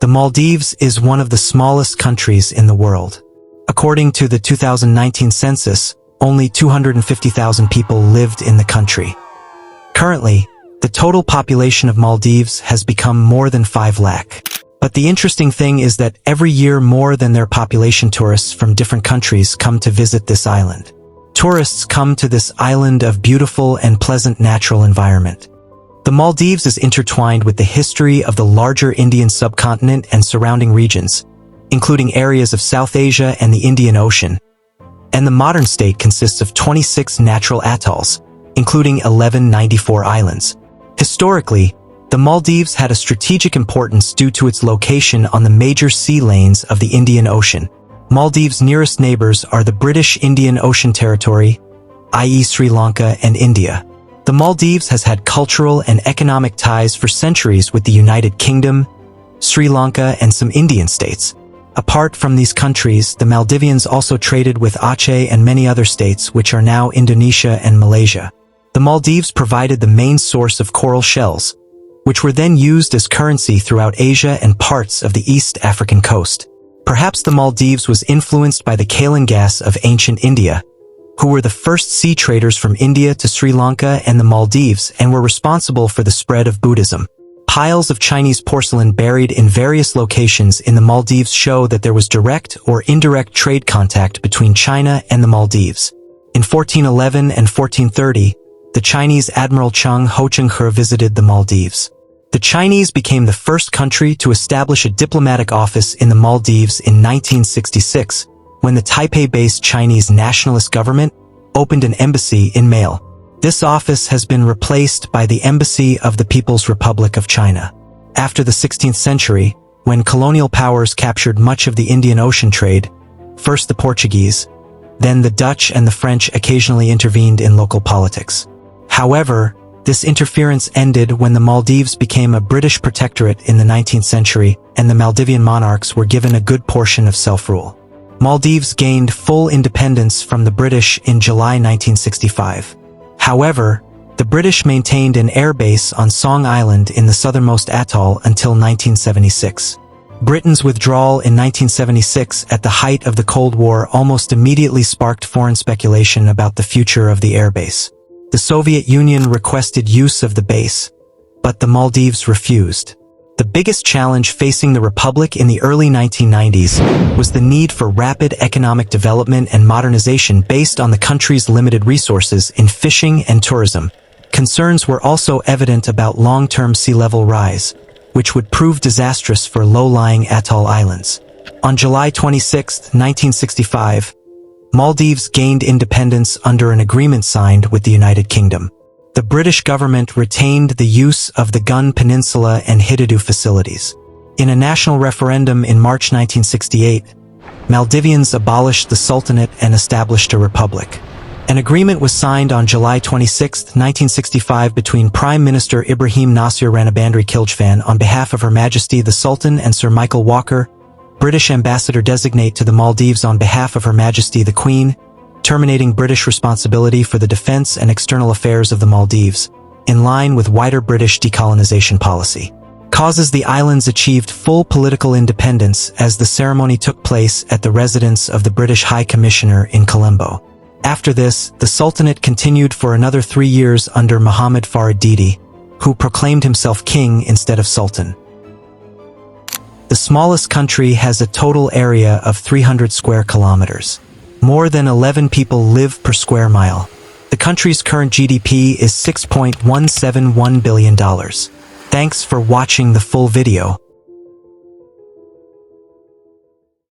Maldives is one of the smallest countries in the world. According to the 2019 census, only 250,000 people lived in the country. Currently, the total population of Maldives has become more than 5 lakh. But the interesting thing is that every year more than their population tourists from different countries come to visit this island. Tourists come to this island of beautiful and pleasant natural environment. The Maldives is intertwined with the history of the larger Indian subcontinent and surrounding regions, including areas of South Asia and the Indian Ocean. And the modern state consists of 26 natural atolls, including 1194 islands. Historically, the Maldives had a strategic importance due to its location on the major sea lanes of the Indian Ocean. Maldives' nearest neighbors are the British Indian Ocean Territory, i.e. Sri Lanka and India. The Maldives has had cultural and economic ties for centuries with the United Kingdom, Sri Lanka, and some Indian states. Apart from these countries, the Maldivians also traded with Aceh and many other states, which are now Indonesia and Malaysia. The Maldives provided the main source of coral shells, which were then used as currency throughout Asia and parts of the East African coast. Perhaps the Maldives was influenced by the Kalingas of ancient India, who were the first sea traders from India to Sri Lanka and the Maldives and were responsible for the spread of Buddhism. Piles of Chinese porcelain buried in various locations in the Maldives show that there was direct or indirect trade contact between China and the Maldives. In 1411 and 1430, the Chinese Admiral Cheng Ho-Cheng-He visited the Maldives. The Chinese became the first country to establish a diplomatic office in the Maldives in 1966, when the Taipei-based Chinese nationalist government opened an embassy in Male. This office has been replaced by the Embassy of the People's Republic of China. After the 16th century, when colonial powers captured much of the Indian Ocean trade, first the Portuguese, then the Dutch and the French occasionally intervened in local politics. However, this interference ended when the Maldives became a British protectorate in the 19th century and the Maldivian monarchs were given a good portion of self-rule. Maldives gained full independence from the British in July 1965. However, the British maintained an airbase on Song Island in the southernmost atoll until 1976. Britain's withdrawal in 1976 at the height of the Cold War almost immediately sparked foreign speculation about the future of the airbase. The Soviet Union requested use of the base, but the Maldives refused. The biggest challenge facing the Republic in the early 1990s was the need for rapid economic development and modernization based on the country's limited resources in fishing and tourism. Concerns were also evident about long-term sea level rise, which would prove disastrous for low-lying atoll islands. On July 26, 1965, Maldives gained independence under an agreement signed with the United Kingdom. The British government retained the use of the Gun Peninsula and Hidadu facilities. In a national referendum in March 1968, Maldivians abolished the Sultanate and established a republic. An agreement was signed on July 26, 1965 between Prime Minister Ibrahim Nasir Ranabandri Kildjvan on behalf of Her Majesty the Sultan and Sir Michael Walker, British Ambassador-designate to the Maldives on behalf of Her Majesty the Queen, terminating British responsibility for the defense and external affairs of the Maldives, in line with wider British decolonization policy. Causes the islands achieved full political independence as the ceremony took place at the residence of the British High Commissioner in Colombo. After this, the Sultanate continued for another 3 years under Mohammad Farid Didi, who proclaimed himself king instead of sultan. The smallest country has a total area of 300 square kilometers. More than 11 people live per square mile. The country's current GDP is $6.171 billion. Thanks for watching the full video.